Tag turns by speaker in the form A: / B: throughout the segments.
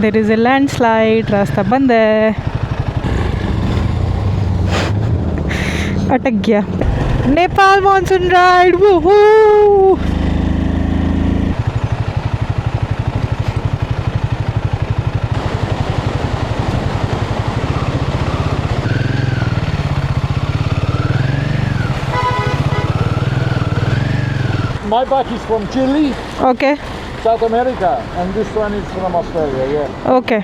A: There is a landslide, रास्ता बंद है, अटक गया। Nepal monsoon ride, woohoo.
B: My bike is from Chile,
A: okay
B: South America, and this one is from Australia, yeah.
A: Okay.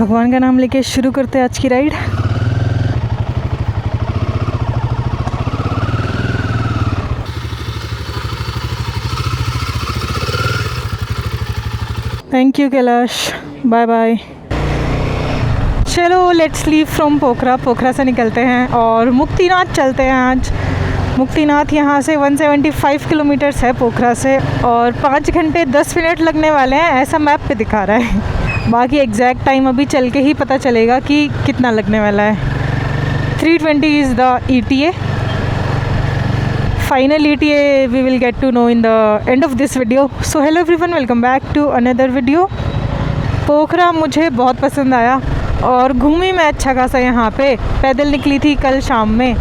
A: भगवान का नाम लेके शुरू करते हैं आज की ride. Thank you Kailash, bye bye. चलो let's leave from Pokhara. Pokhara से निकलते हैं और मुक्तिनाथ चलते हैं आज। मुक्तिनाथ यहाँ से 175 किलोमीटर्स है पोखरा से, और 5 घंटे 10 मिनट लगने वाले हैं, ऐसा मैप पे दिखा रहा है। बाकी एग्जैक्ट टाइम अभी चल के ही पता चलेगा कि कितना लगने वाला है। 320 is the ETA। Final ETA we will get to know in the end of this video. So hello everyone, welcome back to another video. पोखरा मुझे बहुत पसंद आया और घूमी मैं अच्छा खासा यहाँ पे। पैदल निकली थी कल शाम में।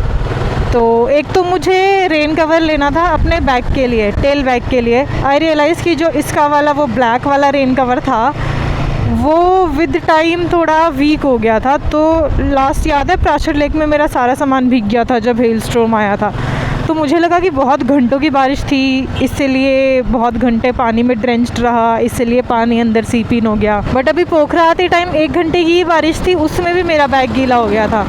A: तो एक तो मुझे रेन कवर लेना था अपने बैग के लिए, टेल बैग के लिए। आई रियलाइज़ कि जो इसका वाला वो ब्लैक वाला रेन कवर था वो विद टाइम थोड़ा वीक हो गया था। तो लास्ट याद है प्राशर लेक में मेरा सारा सामान भीग गया था जब हेल स्टॉर्म आया था। तो मुझे लगा कि बहुत घंटों की बारिश थी, इसलिए बहुत घंटे पानी में ड्रेंच्ड रहा, इसलिए पानी अंदर सीप इन हो गया। बट अभी पोखरा आते टाइम 1 घंटे की बारिश थी, उसमें भी मेरा बैग गीला हो गया था।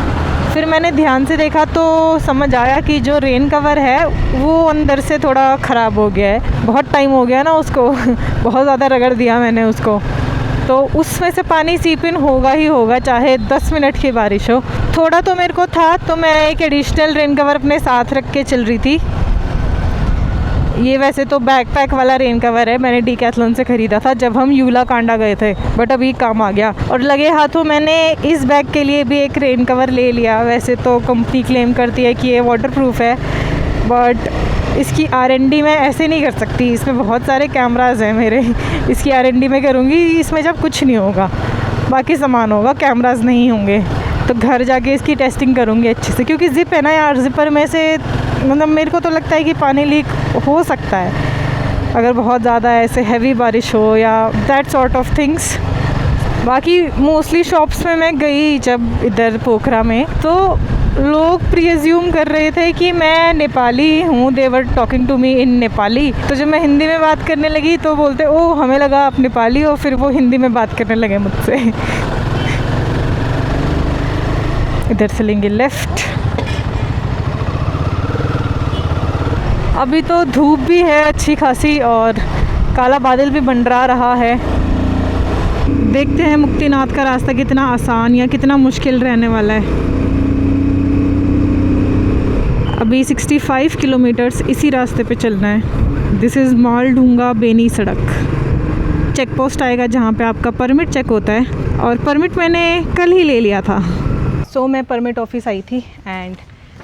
A: फिर मैंने ध्यान से देखा तो समझ आया कि जो रेन कवर है वो अंदर से थोड़ा ख़राब हो गया है। बहुत टाइम हो गया ना उसको बहुत ज़्यादा रगड़ दिया मैंने उसको, तो उसमें से पानी सीप इन होगा ही होगा, चाहे 10 मिनट की बारिश हो। थोड़ा तो मेरे को था, तो मैं एक एडिशनल रेन कवर अपने साथ रख के चल रही थी। ये वैसे तो बैकपैक वाला रेन कवर है, मैंने डीकैथलॉन से ख़रीदा था जब हम यूला कांडा गए थे, बट अभी काम आ गया। और लगे हाथों मैंने इस बैग के लिए भी एक रेन कवर ले लिया। वैसे तो कंपनी क्लेम करती है कि ये वाटरप्रूफ है, बट इसकी R&D मैं ऐसे नहीं कर सकती। इसमें बहुत सारे कैमराज़ हैं मेरे, इसकी R&D मैं करूँगी इसमें जब कुछ नहीं होगा, बाकी सामान होगा, कैमराज़ नहीं होंगे। तो घर जाके इसकी टेस्टिंग करूँगी अच्छे से, क्योंकि ज़िप है ना यार, ज़िपर में से मतलब मेरे को तो लगता है कि पानी लीक हो सकता है अगर बहुत ज़्यादा ऐसे हैवी बारिश हो या दैट सॉर्ट ऑफ थिंग्स। बाकी मोस्टली शॉप्स में मैं गई जब इधर पोखरा में, तो लोग प्रीअज्यूम कर रहे थे कि मैं नेपाली हूँ। दे वर टॉकिंग टू मी इन नेपाली। तो जब मैं हिंदी में बात करने लगी तो बोलते ओ हमें लगा आप नेपाली हो, फिर वो हिंदी में बात करने लगे मुझसे। इधर से लेंगे लेफ़्ट। अभी तो धूप भी है अच्छी खासी और काला बादल भी मंडरा रहा है। देखते हैं मुक्तिनाथ का रास्ता कितना आसान या कितना मुश्किल रहने वाला है। अभी 65 किलोमीटर्स इसी रास्ते पे चलना है। दिस इज़ मालढूंगा बेनी सड़क। चेक पोस्ट आएगा जहाँ पे आपका परमिट चेक होता है, और परमिट मैंने कल ही ले लिया था। सो मैं परमिट ऑफिस आई थी and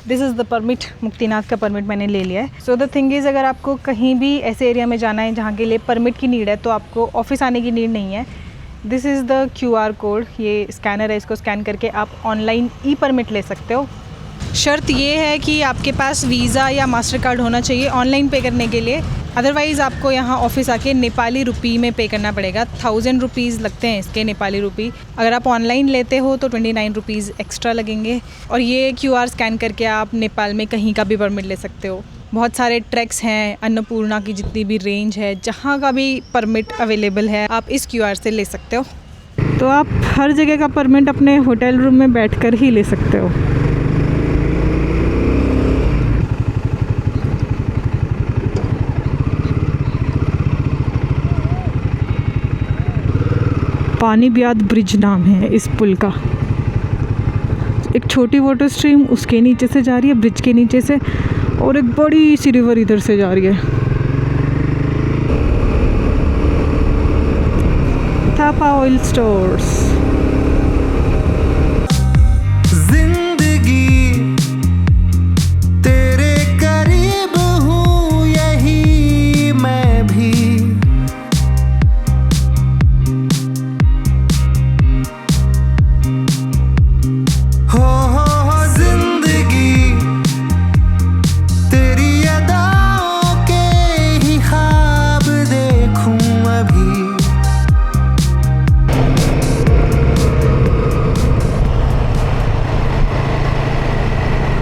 A: this is the permit. Muktinath का परमिट मैंने ले लिया है। सो द थिंग इज़, अगर आपको कहीं भी ऐसे एरिया में जाना है जहाँ के लिए परमिट की नीड है, तो आपको ऑफिस आने की नीड नहीं है। This is the QR code, ये स्कैनर है, इसको स्कैन करके आप ऑनलाइन परमिट ले सकते हो। शर्त ये है कि आपके पास वीज़ा या मास्टर कार्ड होना चाहिए ऑनलाइन पे करने के लिए। अदरवाइज़ आपको यहाँ ऑफिस आके नेपाली रुपी में पे करना पड़ेगा। 1000 रुपीज़ लगते हैं इसके नेपाली रुपी। अगर आप ऑनलाइन लेते हो तो 29 रुपीज़ एक्स्ट्रा लगेंगे। और ये QR स्कैन करके आप नेपाल में कहीं का भी परमिट ले सकते हो। बहुत सारे ट्रैक्स हैं, अन्नपूर्णा की जितनी भी रेंज है, जहाँ का भी परमिट अवेलेबल है आप इस QR से ले सकते हो। तो आप हर जगह का परमिट अपने होटल रूम में बैठकर ही ले सकते हो। पानी ब्याद ब्रिज नाम है इस पुल का। एक छोटी वाटर स्ट्रीम उसके नीचे से जा रही है, ब्रिज के नीचे से, और एक बड़ी सी रिवर इधर से जा रही है। Thapa oil stores.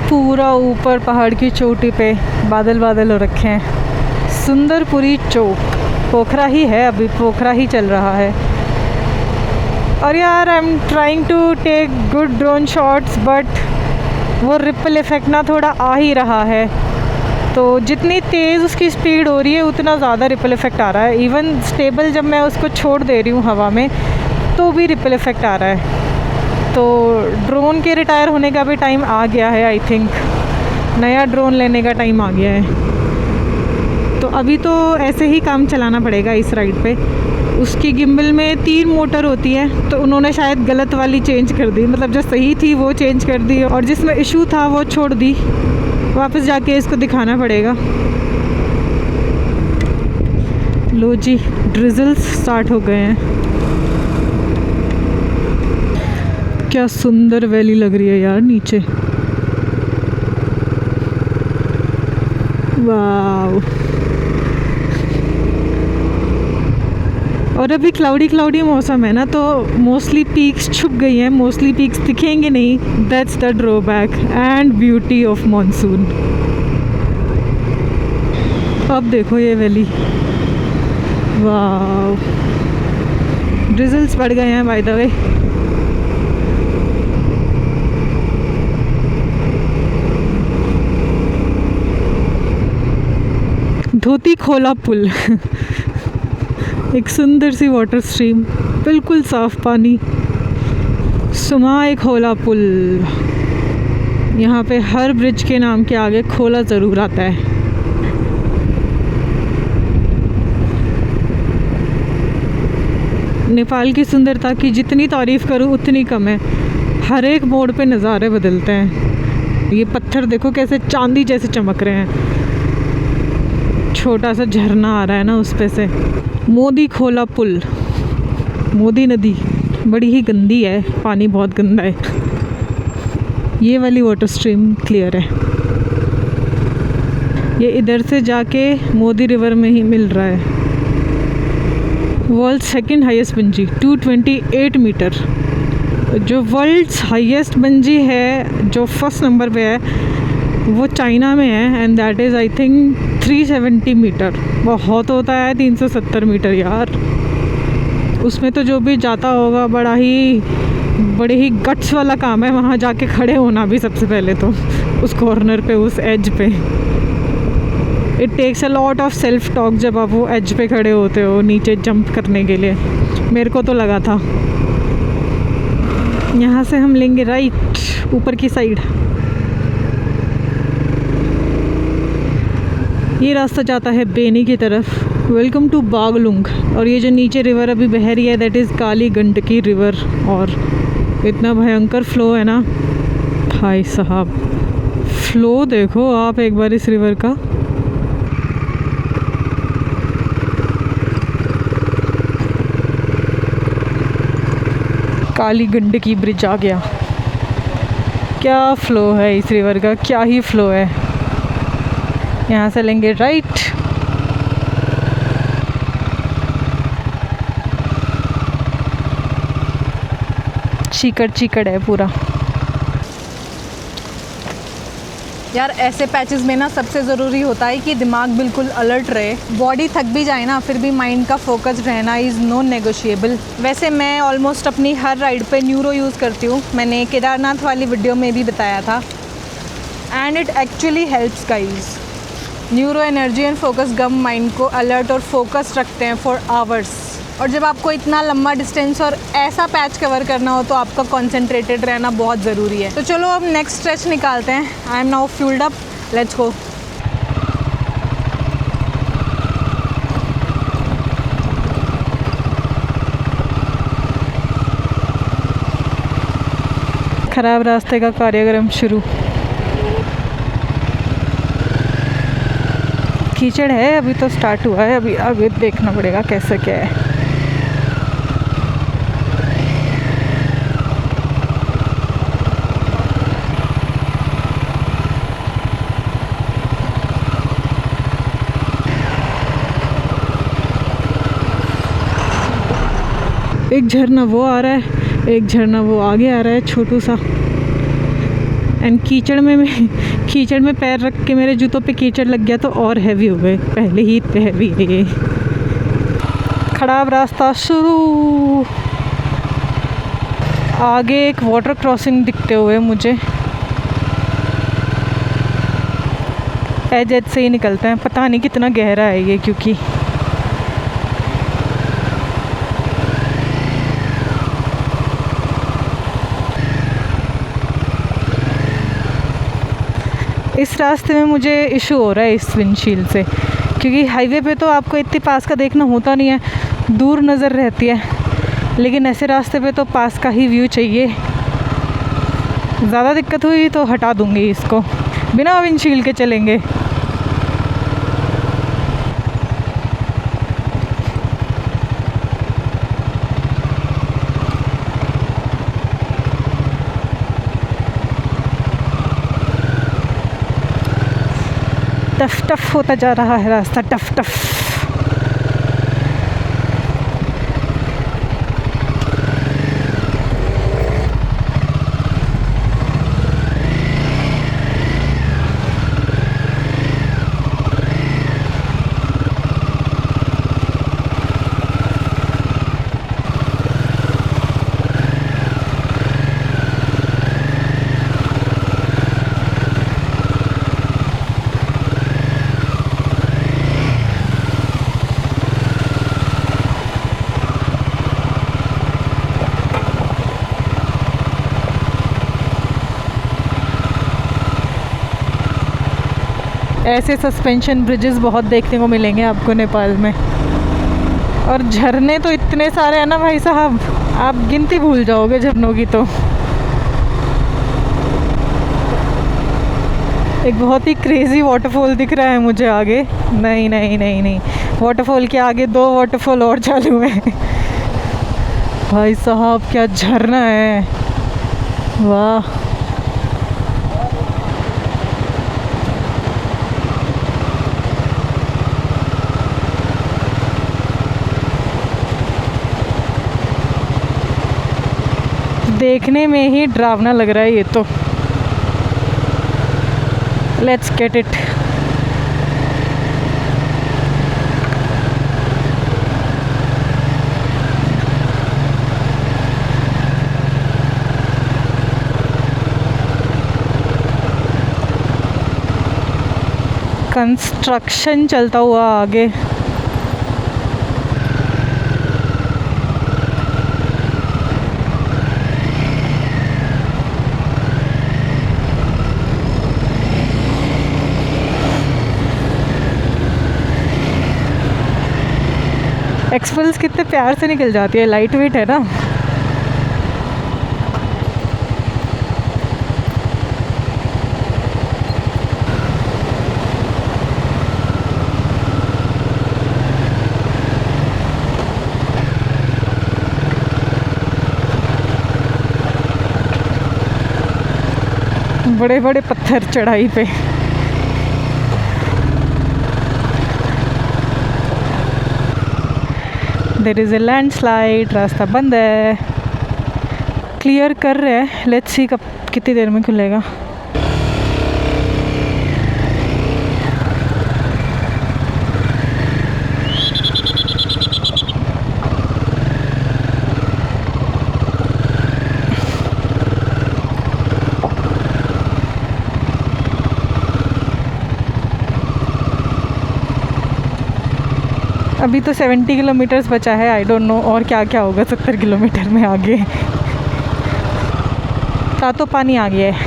A: पूरा ऊपर पहाड़ की चोटी पे बादल बादल हो रखे हैं। सुंदरपुरी चौक, पोखरा ही है, अभी पोखरा ही चल रहा है। और यार I am trying to take good drone shots, but वो रिपल इफ़ेक्ट ना थोड़ा आ ही रहा है। तो जितनी तेज़ उसकी स्पीड हो रही है उतना ज़्यादा रिपल इफ़ेक्ट आ रहा है। इवन स्टेबल जब मैं उसको छोड़ दे रही हूँ हवा में तो भी रिपल इफ़ेक्ट आ रहा है। तो ड्रोन के रिटायर होने का भी टाइम आ गया है। आई थिंक नया ड्रोन लेने का टाइम आ गया है। तो अभी तो ऐसे ही काम चलाना पड़ेगा इस राइड पे। उसकी गिम्बल में 3 मोटर होती है, तो उन्होंने शायद गलत वाली चेंज कर दी, मतलब जो सही थी वो चेंज कर दी और जिसमें इशू था वो छोड़ दी। वापस जाके इसको दिखाना पड़ेगा। लो जी, ड्रिजल्स स्टार्ट हो गए हैं। क्या सुंदर वैली लग रही है यार नीचे। वाव। और अभी क्लाउडी मौसम है ना, तो मोस्टली पीक्स छुप गई हैं, मोस्टली पीक्स दिखेंगे नहीं। That's the drawback and beauty of monsoon. अब देखो ये वैली, वाव। ड्रिजल्स बढ़ गए हैं बाय द वे। धोती खोला पुल एक सुंदर सी वाटर स्ट्रीम, बिल्कुल साफ पानी। सुमाए खोला पुल। यहाँ पे हर ब्रिज के नाम के आगे खोला ज़रूर आता है। नेपाल की सुंदरता की जितनी तारीफ़ करूँ उतनी कम है। हर एक मोड़ पे नज़ारे बदलते हैं। ये पत्थर देखो कैसे चांदी जैसे चमक रहे हैं। छोटा सा झरना आ रहा है ना उस पे से। मोदी खोला पुल, मोदी नदी बड़ी ही गंदी है, पानी बहुत गंदा है। ये वाली वाटर स्ट्रीम क्लियर है। ये इधर से जाके मोदी रिवर में ही मिल रहा है। World second highest bungee 228 metre. जो वर्ल्ड्स हाईएस्ट बंजी है, जो फर्स्ट नंबर पे है, वो चाइना में है and that is I think 370 metre. बहुत होता है 370 मीटर यार। उसमें तो जो भी जाता होगा बड़े ही गट्स वाला काम है वहाँ जाके खड़े होना भी। सबसे पहले तो उस कॉर्नर पे, उस एज पे it takes a lot of self talk जब आप वो एज पे खड़े होते हो नीचे जंप करने के लिए। मेरे को तो लगा था। यहाँ से हम लेंगे राइट ऊपर की साइड। ये रास्ता जाता है बेनी की तरफ। Welcome to Baglung. और ये जो नीचे रिवर अभी बह रही है that is Kali Gandaki river. और इतना भयंकर फ़्लो है ना भाई साहब। फ़्लो देखो आप एक बार इस रिवर का। काली गंडकी ब्रिज आ गया। क्या फ़्लो है इस रिवर का, क्या ही फ़्लो है। यहाँ से लेंगे राइट। चीकड़ चीकड़ है पूरा।
C: यार ऐसे पैचेस में ना सबसे ज़रूरी होता है कि दिमाग बिल्कुल अलर्ट रहे। बॉडी थक भी जाए ना, फिर भी माइंड का फोकस रहना इज़ नॉन नेगोशिएबल। वैसे मैं ऑलमोस्ट अपनी हर राइड पे न्यूरो यूज़ करती हूँ। मैंने केदारनाथ वाली वीडियो में भी बताया था, and it actually helps guys. Neuro energy and focus gum mind को अलर्ट और फोकस रखते हैं फॉर आवर्स। और जब आपको इतना लंबा डिस्टेंस और ऐसा पैच कवर करना हो तो आपका कॉन्सेंट्रेटेड रहना बहुत ज़रूरी है। तो चलो अब नेक्स्ट स्ट्रेच निकालते हैं। I am now fuelled up, let's go.
A: खराब रास्ते का कार्यक्रम शुरू। कीचड़ है, अभी तो स्टार्ट हुआ है, अभी आगे देखना पड़ेगा कैसे क्या है। एक झरना वो आ रहा है, एक झरना वो आगे आ रहा है छोटू सा। एंड कीचड़ में पैर रख के मेरे जूतों पे कीचड़ लग गया तो और हैवी हो गए, पहले ही इतने हैवी है ये। खराब रास्ता शुरू। आगे एक वाटर क्रॉसिंग दिखते हुए मुझे एज से ही निकलते हैं। पता नहीं कितना गहरा है ये, क्योंकि इस रास्ते में मुझे इशू हो रहा है इस विंडशील्ड से, क्योंकि हाईवे पे तो आपको इतनी पास का देखना होता नहीं है, दूर नज़र रहती है, लेकिन ऐसे रास्ते पे तो पास का ही व्यू चाहिए। ज़्यादा दिक्कत हुई तो हटा दूँगी इसको, बिना विंडशील्ड के चलेंगे। टफ टफ होता जा रहा है रास्ता, टफ टफ। ऐसे सस्पेंशन ब्रिजेस बहुत देखने को मिलेंगे आपको नेपाल में। और झरने तो इतने सारे हैं ना भाई साहब, आप गिनती भूल जाओगे झरनों की। तो एक बहुत ही क्रेजी वाटरफॉल दिख रहा है मुझे आगे। नहीं नहीं नहीं नहीं, वाटरफॉल के आगे दो वाटरफॉल और चालू हैं। भाई साहब क्या झरना है, वाह। देखने में ही डरावना लग रहा है ये तो। Let's get it. कंस्ट्रक्शन चलता हुआ आगे। एक्सपल्स कितने प्यार से निकल जाती है, लाइट वेट है ना। बड़े बड़े पत्थर चढ़ाई पे। देयर इज़ ए लैंडस्लाइड, रास्ता बंद है। क्लियर कर रहे हैं, लेट्स सी कब कितनी देर में खुलेगा। अभी तो 70 किलोमीटर्स बचा है, आई डोंट नो और क्या क्या होगा 70 किलोमीटर में आगे। तातो पानी आ गया है।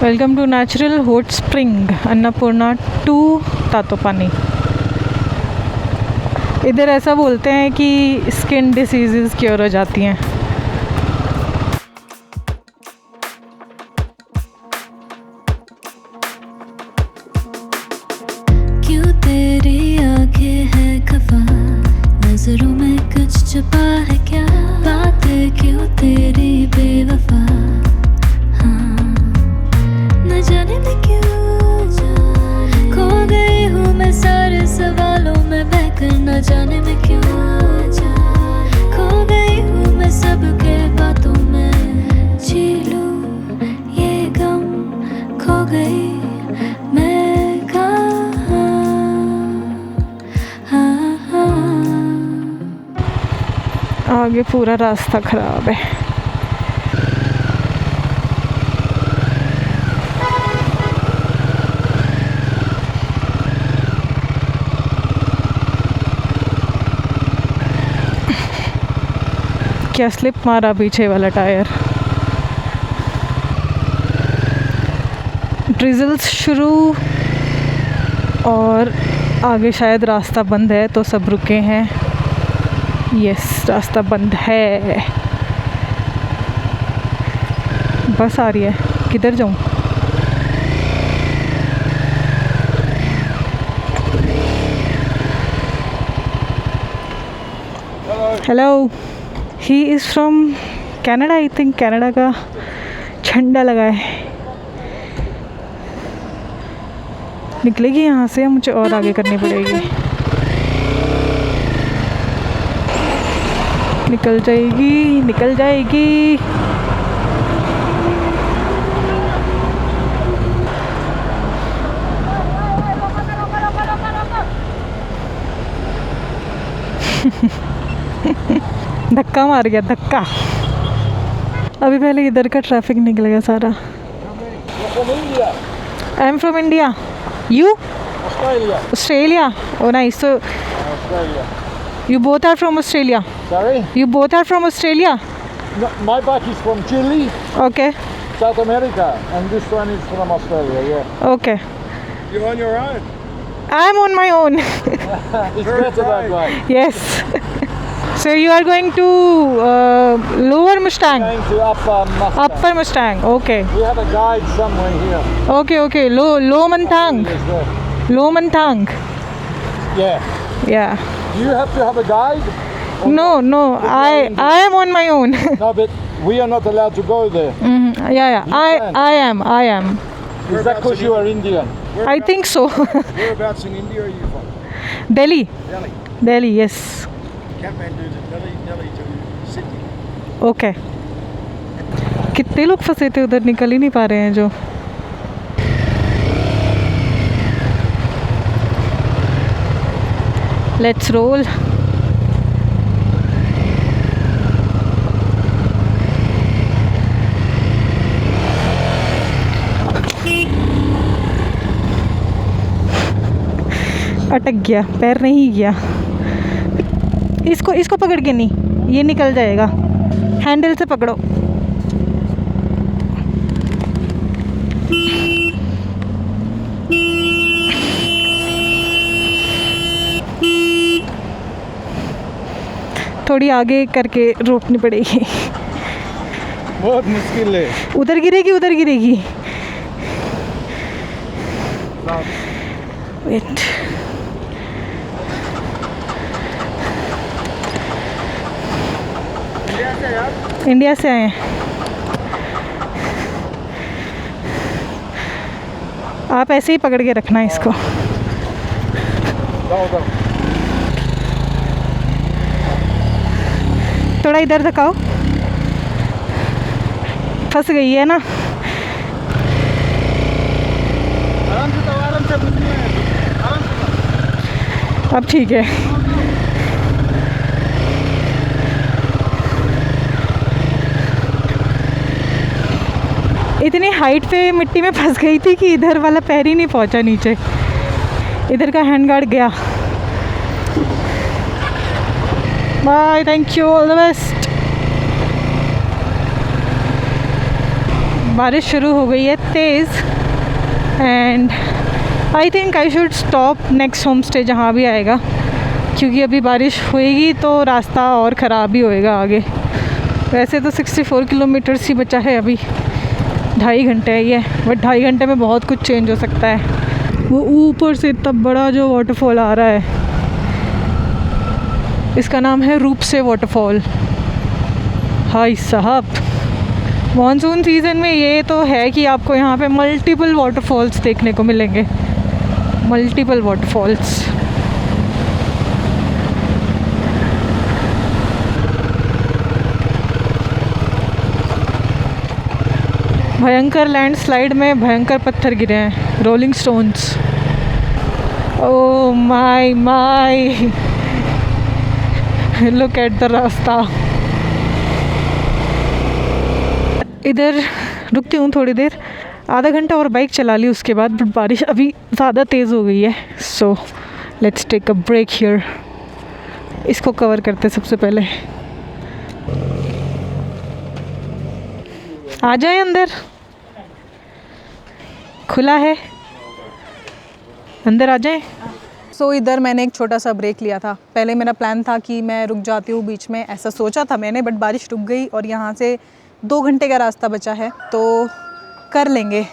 A: Welcome to natural hot spring Annapurna 2 तातो पानी। इधर ऐसा बोलते हैं कि स्किन डिसीज़ क्योर हो जाती हैं।
D: क्यों तेरी आंखें हैं खफा, नजरों में कुछ छुपा है क्या, बातें क्यों तेरी बेवफा, हाँ न जाने मैं क्यों खो गई हूँ मैं सारे सवालों में बहकर, न जाने मैं क्यों खो गई हूँ मैं सबके बातों में, जी लूं ये गम खो गई मैं कहाँ, हाँ हाँ।
A: आगे पूरा रास्ता ख़राब है। क्या स्लिप मारा पीछे वाला टायर। ड्रिजल्स शुरू और आगे शायद रास्ता बंद है तो सब रुके हैं। यस, रास्ता बंद है। बस आ रही है, किधर जाऊँ? Hello, he is from Canada, I think Canada का झंडा लगा है। निकलेगी यहाँ से, मुझे और आगे करनी पड़ेगी। निकल जाएगी, निकल जाएगी। धक्का मार गया, धक्का। अभी पहले इधर का ट्रैफिक निकल गया सारा।
B: From India,
A: I am from India. You?
B: Australia.
A: Australia. Oh, nice. So
B: Australia.
A: you both are from Australia.
B: Sorry?
A: You both are from Australia.
B: No, my bike is from Chile,
A: Okay.
B: South America, and this one is from Australia, yeah.
A: Okay.
E: You're on your own.
A: I'm on my own.
B: It's better that way.
A: Yes. So you are going to Lower Mustang,
B: Going to Upper Mustang.
A: Upper Mustang. Okay.
B: We have a guide somewhere here.
A: Okay. Okay. Low Mantang.
B: Is there?
A: Low Mantang.
B: Yeah.
A: Yeah.
B: Do you have to have a guide? Or
A: No. No. I am on my own.
B: No, but we are not allowed to go there.
A: Yeah. Yeah.
B: You can.
A: I am.
B: Is that
E: Whereabouts
B: because
E: in
B: you are Indian?
A: I think so.
E: Whereabouts in India are you from?
A: Delhi.
E: Delhi.
A: Delhi. Yes.
E: Kathmandu to Delhi, Delhi to Sydney.
A: Okay. कितने लोग फंसे थे उधर, निकल ही नहीं पा रहे हैं जो। Let's roll. अटक गया, पैर नहीं गया। इसको पकड़ के नहीं, ये निकल जाएगा। हैंडल से पकड़ो। थोड़ी आगे करके रोकनी पड़ेगी।
B: बहुत मुश्किल है।
A: उधर गिरेगी, उधर गिरेगी। वेट। इंडिया से आए हैं। आप ऐसे ही पकड़ के रखना इसको। थोड़ा इधर दिखाओ, फंस गई है ना।
B: आराम से तो आराम से कुछ नहीं है, आराम से।
A: अब ठीक है। इतनी हाइट पे मिट्टी में फंस गई थी कि इधर वाला पैर ही नहीं पहुंचा नीचे, इधर का हैंड गार्ड गया। Bye, thank you, all the best. बारिश शुरू हो गई है तेज़ and I think I should stop next home stay जहाँ भी आएगा, क्योंकि अभी बारिश होएगी तो रास्ता और ख़राब ही होएगा आगे। वैसे तो 64 किलोमीटर्स ही बचा है अभी, 2.5 घंटे है ये, बट 2.5 घंटे में बहुत कुछ चेंज हो सकता है। वो ऊपर से इतना बड़ा जो वाटरफॉल आ रहा है, इसका नाम है रूपसे वाटरफॉल। हाय साहब, मॉनसून सीज़न में ये तो है कि आपको यहाँ पे मल्टीपल वाटरफॉल्स देखने को मिलेंगे, मल्टीपल वाटरफॉल्स। भयंकर लैंडस्लाइड में भयंकर पत्थर गिरे हैं, rolling stones. Oh my my, look at the रास्ता। इधर रुकती हूँ थोड़ी देर, आधा घंटा और बाइक चला ली उसके बाद, बट बारिश अभी ज़्यादा तेज़ हो गई है, so let's take a break here. इसको कवर करते सबसे पहले। आ जाए अंदर, खुला है, अंदर आ जाए।
C: सो इधर मैंने एक छोटा सा ब्रेक लिया था। पहले मेरा प्लान था कि मैं रुक जाती हूँ बीच में, ऐसा सोचा था मैंने, बट बारिश रुक गई और यहाँ से 2 घंटे का रास्ता बचा है तो कर लेंगे।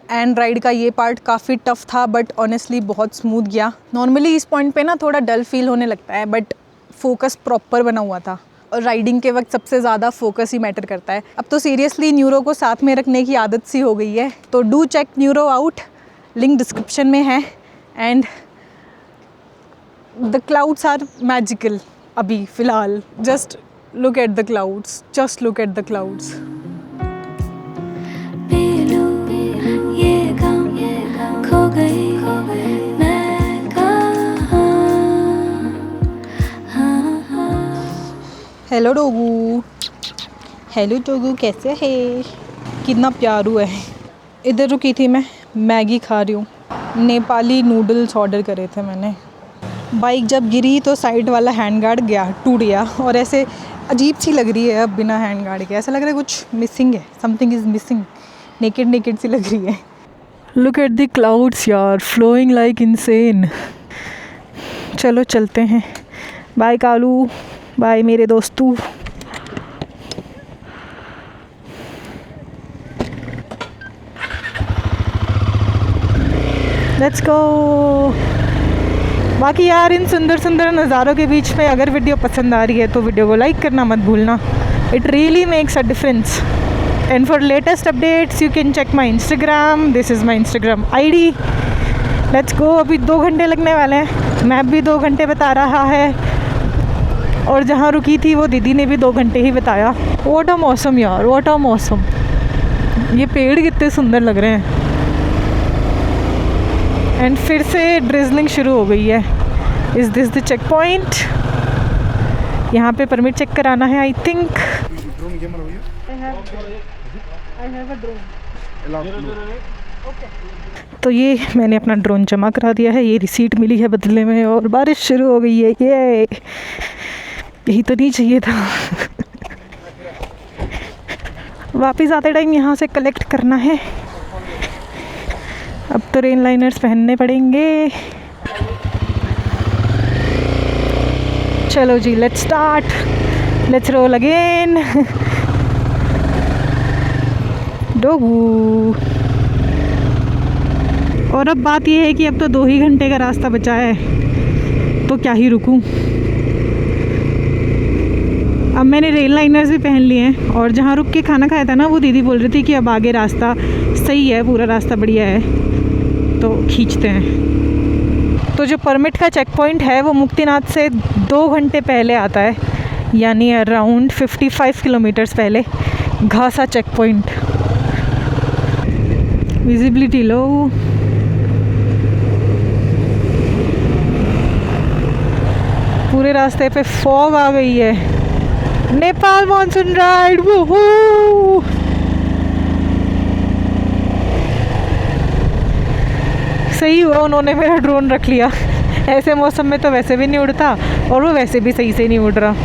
C: एंड राइड का ये पार्ट काफ़ी टफ़ था, बट ऑनेस्टली बहुत स्मूथ गया। नॉर्मली इस पॉइंट पे ना थोड़ा डल फील होने लगता है, बट फोकस प्रॉपर बना हुआ था। और राइडिंग के वक्त सबसे ज़्यादा फोकस ही मैटर करता है। अब तो सीरियसली न्यूरो को साथ में रखने की आदत सी हो गई है, तो do check neuro out, link description में है। And the clouds are magical अभी फ़िलहाल, just look at the clouds, just look at the clouds.
D: ये गम खो गई मैं कहाँ।
C: हेलो डोगू, हेलो डोगू, कैसे है? कितना प्यारू है। इधर रुकी थी मैं, मैगी खा रही हूँ। नेपाली नूडल्स ऑर्डर करे थे मैंने। बाइक जब गिरी तो साइड वाला हैंड गार्ड गया, टूट गया, और ऐसे अजीब सी लग रही है अब बिना हैंड गार्ड के। ऐसा लग रहा है कुछ मिसिंग है, something is missing, naked naked सी लग रही है।
A: लुक एट द क्लाउड्स यार, फ्लोइंग लाइक इनसेन। चलो चलते हैं। बाय कालू, बाय मेरे दोस्तों। Let's go. बाकी यार, इन सुंदर सुंदर नज़ारों के बीच में अगर वीडियो पसंद आ रही है तो वीडियो को लाइक करना मत भूलना। It really makes a difference. And for latest updates you can check my Instagram, this is my Instagram ID। Let's go. अभी 2 घंटे लगने वाले हैं, मैप भी 2 घंटे बता रहा है, और जहाँ रुकी थी वो दीदी ने भी 2 घंटे ही बताया। व्हाट अ मौसम यार, व्हाट अ मौसम। ये पेड़ कितने सुंदर लग रहे हैं। एंड फिर से ड्रिजलिंग शुरू हो गई है। Is this the checkpoint? यहाँ पे परमिट चेक कराना है आई थिंक। तो ये मैंने अपना ड्रोन जमा करा दिया है, ये रिसीट मिली है बदले में, और बारिश शुरू हो गई है। ये यही तो नहीं चाहिए था। वापस आते टाइम यहाँ से कलेक्ट करना है। अब तो रेन लाइनर्स पहनने पड़ेंगे। चलो जी, let's start, let's roll again. डोगू। और अब बात ये है कि अब तो 2 ही घंटे का रास्ता बचा है, तो क्या ही रुकूं। अब मैंने रेल लाइनर्स भी पहन लिए हैं, और जहाँ रुक के खाना खाया था ना, वो दीदी बोल रही थी कि अब आगे रास्ता सही है, पूरा रास्ता बढ़िया है, तो खींचते हैं। तो जो परमिट का चेक पॉइंट है वो मुक्तिनाथ से 2 घंटे पहले आता है, यानी अराउंड 55 किलोमीटर्स पहले घासा चेक पॉइंट। विजिबिलिटी लो, पूरे रास्ते पे फॉग आ गई है। Nepal monsoon ride, वूहू! सही हुआ उन्होंने मेरा ड्रोन रख लिया, ऐसे मौसम में तो वैसे भी नहीं उड़ता और वो वैसे भी सही से नहीं उड़ रहा।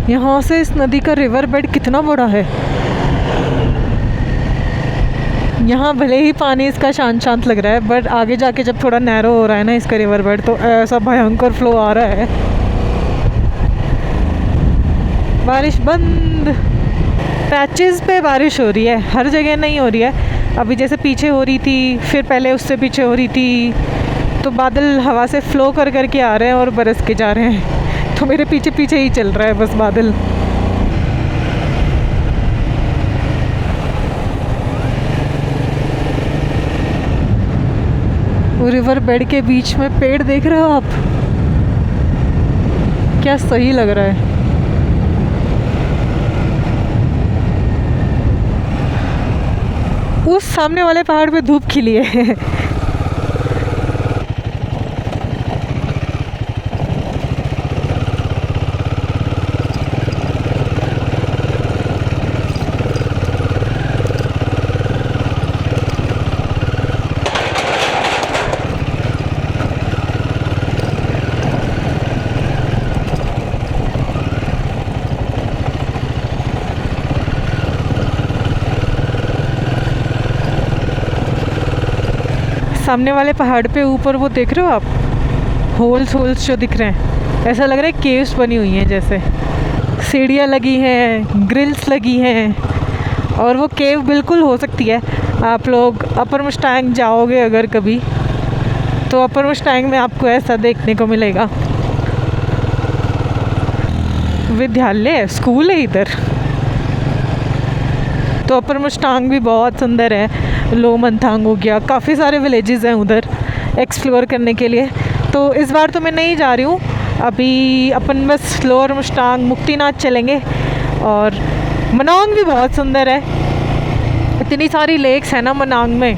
A: यहाँ से इस नदी का रिवर बेड कितना बड़ा है। यहाँ भले ही पानी इसका शांत शांत लग रहा है, बट आगे जाके जब थोड़ा नैरो हो रहा है ना इसका रिवर बेड, तो ऐसा भयंकर फ्लो आ रहा है। बारिश बंद, पैचेस पे बारिश हो रही है, हर जगह नहीं हो रही है। अभी जैसे पीछे हो रही थी, फिर पहले उससे पीछे हो रही थी, तो बादल हवा से फ्लो कर करके आ रहे हैं और बरस के जा रहे हैं। तो मेरे पीछे पीछे ही चल रहा है बस बादल। वो रिवर बेड के बीच में पेड़ देख रहे हो आप, क्या सही लग रहा है। उस सामने वाले पहाड़ पे धूप खिली है। सामने वाले पहाड़ पे ऊपर वो देख रहे हो आप, होल्स जो दिख रहे हैं, ऐसा लग रहा है केव्स बनी हुई हैं, जैसे सीढ़ियाँ लगी हैं, ग्रिल्स लगी हैं। और वो केव बिल्कुल हो सकती है। आप लोग अपर मुस्टैंग जाओगे अगर कभी, तो अपर मुस्टैंग में आपको ऐसा देखने को मिलेगा। विद्यालय स्कूल है इधर। तो अपर मुस्टांग भी बहुत सुंदर है। लोमंथांग हो गया, काफ़ी सारे विलेजेस हैं उधर एक्सप्लोर करने के लिए। तो इस बार तो मैं नहीं जा रही हूँ, अभी अपन बस लोअर मुस्टांग मुक्तिनाथ चलेंगे। और मनांग भी बहुत सुंदर है, इतनी सारी लेक्स है ना मनांग में,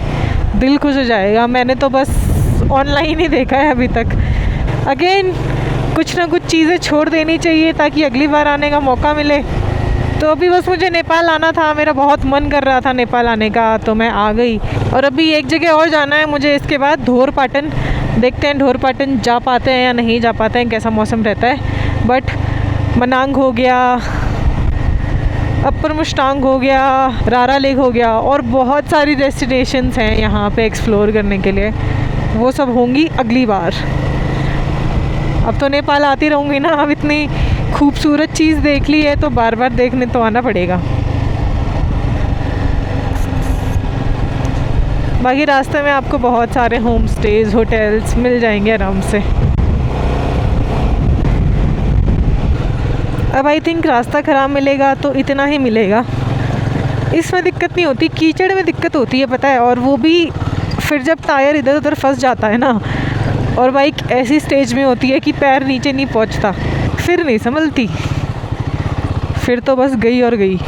A: दिल खुश हो जाएगा। मैंने तो बस ऑनलाइन ही देखा है अभी तक। अगेन कुछ ना कुछ चीज़ें छोड़ देनी चाहिए ताकि अगली बार आने का मौका मिले। तो अभी बस मुझे नेपाल आना था, मेरा बहुत मन कर रहा था नेपाल आने का, तो मैं आ गई। और अभी एक जगह और जाना है मुझे इसके बाद, ढोरपाटन। देखते हैं ढोरपाटन जा पाते हैं या नहीं जा पाते हैं, कैसा मौसम रहता है। बट मनांग हो गया, अपर मुस्टांग हो गया, रारा लेक हो गया, और बहुत सारी डेस्टिनेशंस हैं यहाँ पे एक्सप्लोर करने के लिए। वो सब होंगी अगली बार। अब तो नेपाल आती रहूँगी ना, अब इतनी खूबसूरत चीज़ देख ली है तो बार बार देखने तो आना पड़ेगा। बाकी रास्ते में आपको बहुत सारे होम स्टेज, होटल्स मिल जाएंगे आराम से। अब आई थिंक रास्ता ख़राब मिलेगा तो इतना ही मिलेगा, इसमें दिक्कत नहीं होती। कीचड़ में दिक्कत होती है पता है, और वो भी फिर जब टायर इधर उधर फंस जाता है ना, और बाइक ऐसी स्टेज में होती है कि पैर नीचे नहीं पहुंचता, फिर नहीं संभलती, फिर तो बस गई और गई।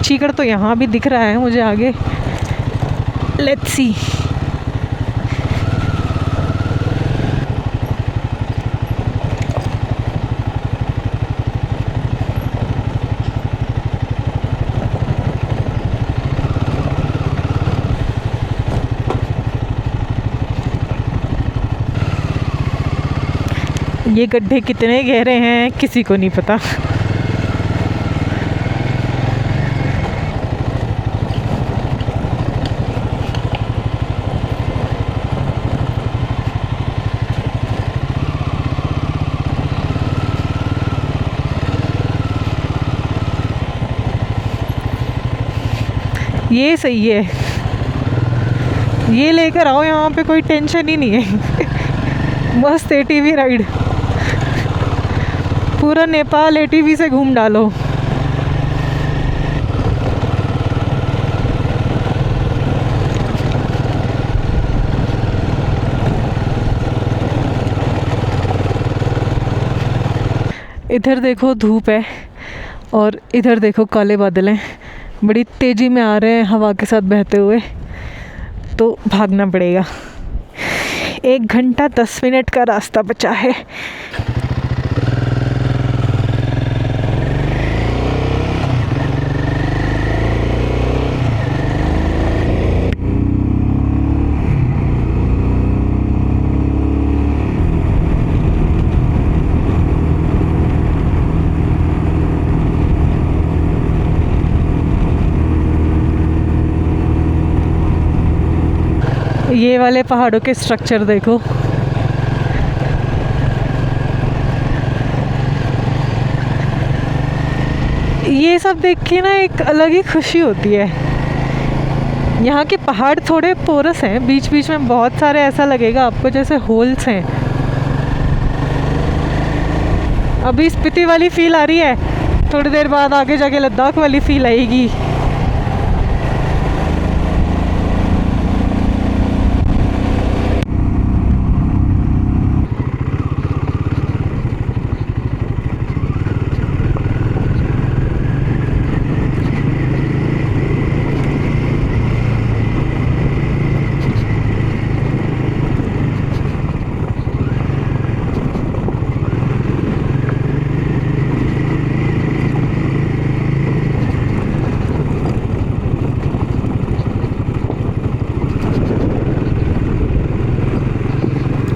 A: चीकड़ तो यहाँ भी दिख रहा है मुझे आगे, लेट्स सी। ये गड्ढे कितने गहरे हैं किसी को नहीं पता। ये सही है, ये लेकर आओ, यहाँ पे कोई टेंशन ही नहीं है। मस्त एटीवी राइड, पूरा नेपाल एटीवी से घूम डालो। इधर देखो धूप है और इधर देखो काले बादल हैं, बड़ी तेज़ी में आ रहे हैं हवा के साथ बहते हुए, तो भागना पड़ेगा। 1 घंटा 10 मिनट का रास्ता बचा है। ये वाले पहाड़ों के स्ट्रक्चर देखो, ये सब देख के ना एक अलग ही खुशी होती है। यहाँ के पहाड़ थोड़े पोरस हैं, बीच बीच में बहुत सारे ऐसा लगेगा आपको जैसे होल्स हैं। अभी स्पीति वाली फील आ रही है, थोड़ी देर बाद आगे जाके लद्दाख वाली फील आएगी।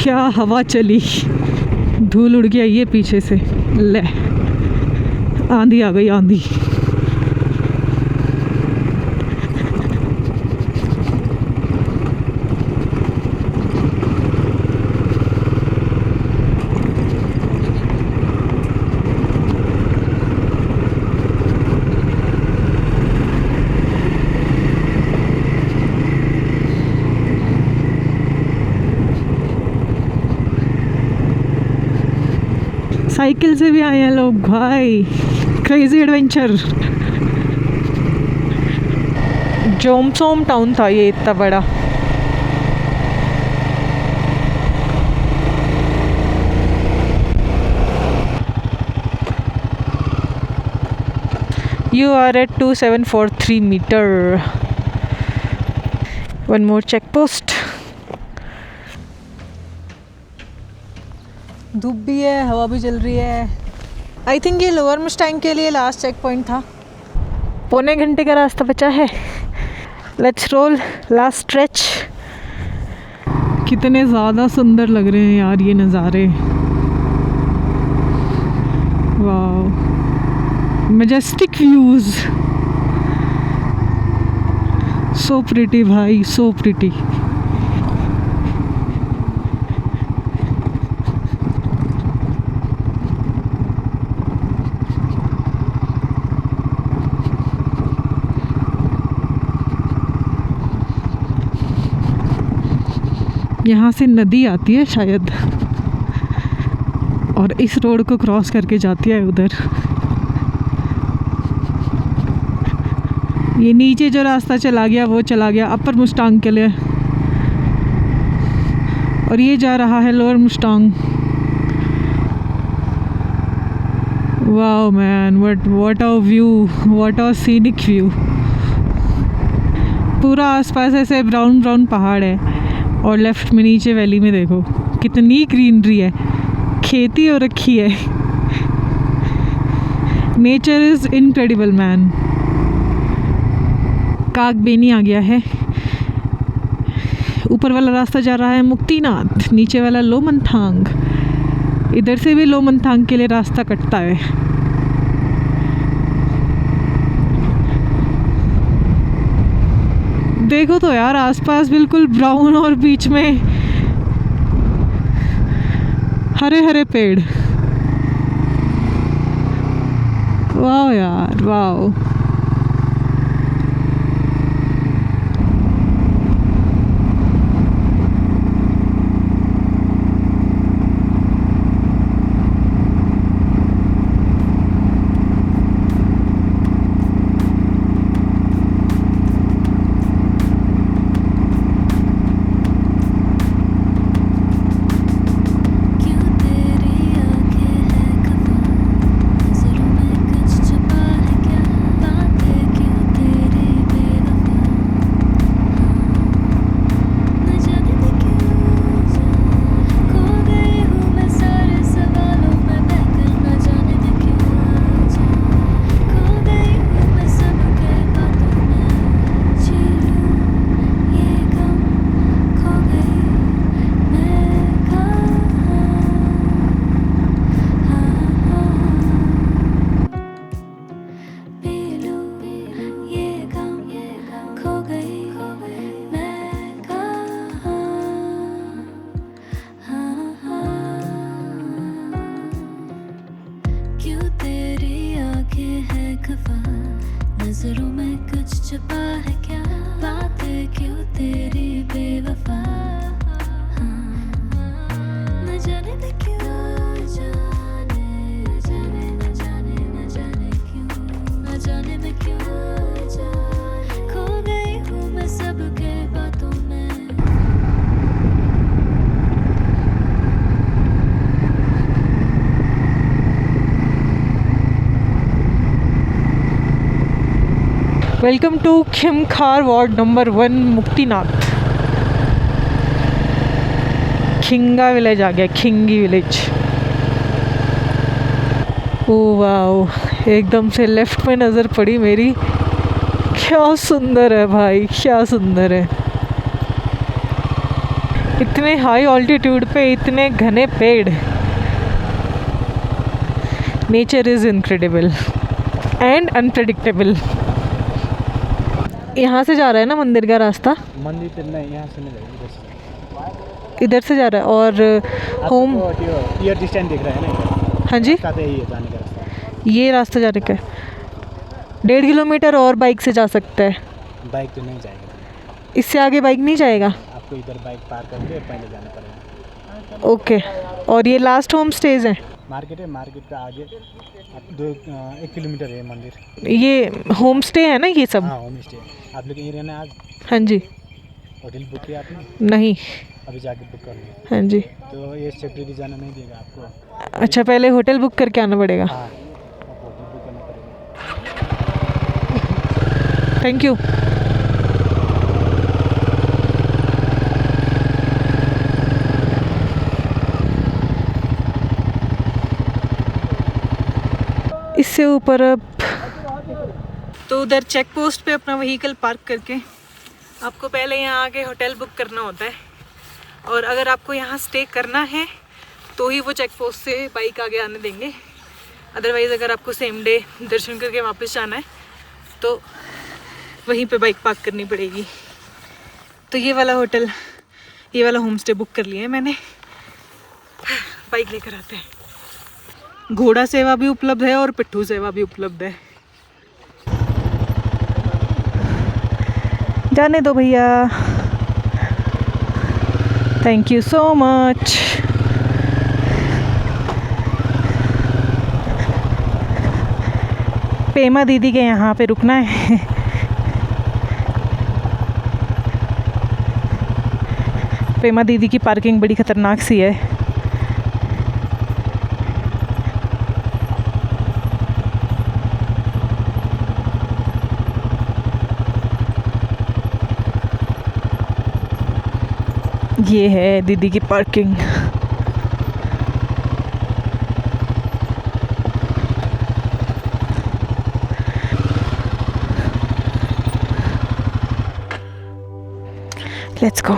A: क्या हवा चली, धूल उड़ गया ये पीछे से, ले आंधी आ गई, आंधी। साइकिल से भी आए हैं लोग भाई, क्रेजी एडवेंचर। जोमसोम टाउन था ये इतना बड़ा। You are at 2743 meter. One more checkpost. धूप भी है, हवा भी चल रही है। आई थिंक ये लोअर मुस्टैंग के लिए लास्ट चेक पॉइंट था। 1.25 घंटे का रास्ता बचा है। Let's roll last stretch. कितने ज़्यादा सुंदर लग रहे हैं यार ये नज़ारे, वाह, मैजेस्टिक व्यूज़, सो प्रिटी भाई, सो प्रिटी। यहाँ से नदी आती है शायद, और इस रोड को क्रॉस करके जाती है उधर। ये नीचे जो रास्ता चला गया वो चला गया अपर मुस्टांग के लिए, और ये जा रहा है lower Mustang. Wow man, what a view, what a scenic view. पूरा आसपास ऐसे ब्राउन ब्राउन पहाड़ है, और लेफ्ट में नीचे वैली में देखो कितनी ग्रीनरी है, खेती हो रखी है। Nature is incredible man. Kagbeni आ गया है। ऊपर वाला रास्ता जा रहा है मुक्तिनाथ, नीचे वाला लोमनथांग। इधर से भी लोमनथांग के लिए रास्ता कटता है। देखो तो यार आसपास बिल्कुल ब्राउन और बीच में हरे हरे पेड़। वाह यार वाह।
D: नजरों में कुछ छुपा है क्या, बातें क्यों तेरी बेवफा, न जाने मैं क्यों जाने, न जाने न जाने न जाने क्यों, न जाने मैं क्यों जाने, खो गई हूँ मैं सबके बातों में।
A: Welcome to Khimkhar ward number 1 Muktinath. Khinga village आ गया, खिंगी विलेज। ओ वाह, एकदम से लेफ्ट में नज़र पड़ी मेरी, क्या सुंदर है भाई, क्या सुंदर है। इतने हाई ऑल्टीट्यूड पे इतने घने पेड़। Nature is incredible and unpredictable. यहाँ से जा रहा है ना मंदिर का रास्ता?
B: मंदिर पे नहीं, यहाँ से नहीं जाएगी,
A: इधर से जा रहा है। और होम
B: ईयर डिस्टेंस दिख रहा है ना,
A: हाँ जी,
B: रास्ता यही है जाने का रास्ता।
A: ये रास्ता जाने का है 1.5 किलोमीटर और बाइक से जा सकता है।
B: बाइक तो नहीं जाएगा,
A: इससे आगे बाइक नहीं जाएगा?
B: आपको इधर बाइक पार करके पहले जाना पड़ेगा।
A: ओके। और ये लास्ट होम स्टेज है?
B: मार्केट है, मार्केट का आगे आप 1 किलोमीटर है मंदिर।
A: ये होम स्टे है ना ये सब?
B: हाँ होम स्टे। आप लोग यहीं रहना आज?
A: हाँ जी।
B: होटल बुक किया आपने?
A: नहीं।
B: अभी जाके बुक कर लो।
A: हाँ जी।
B: तो ये सेक्रेटरी जाना नहीं देगा आपको।
A: अच्छा, पहले होटल बुक करके आना पड़ेगा?
B: हाँ, आप होटल बुक करना पड़ेगा।
A: Thank you. इससे ऊपर अब तो उधर चेक पोस्ट पे अपना व्हीकल पार्क करके आपको पहले यहाँ आके होटल बुक करना होता है। और अगर आपको यहाँ स्टे करना है तो ही वो चेक पोस्ट से बाइक आगे आने देंगे। अदरवाइज़ अगर आपको सेम डे दर्शन करके वापस जाना है तो वहीं पे बाइक पार्क करनी पड़ेगी। तो ये वाला होटल, ये वाला होम स्टे बुक कर लिया है मैंने। बाइक लेकर आते हैं। घोड़ा सेवा भी उपलब्ध है और पिट्ठू सेवा भी उपलब्ध है। जाने दो भैया, thank you so much. Pema दीदी के यहाँ पे रुकना है। पेमा दीदी की पार्किंग बड़ी खतरनाक सी है। ये है दीदी की पार्किंग। Let's go.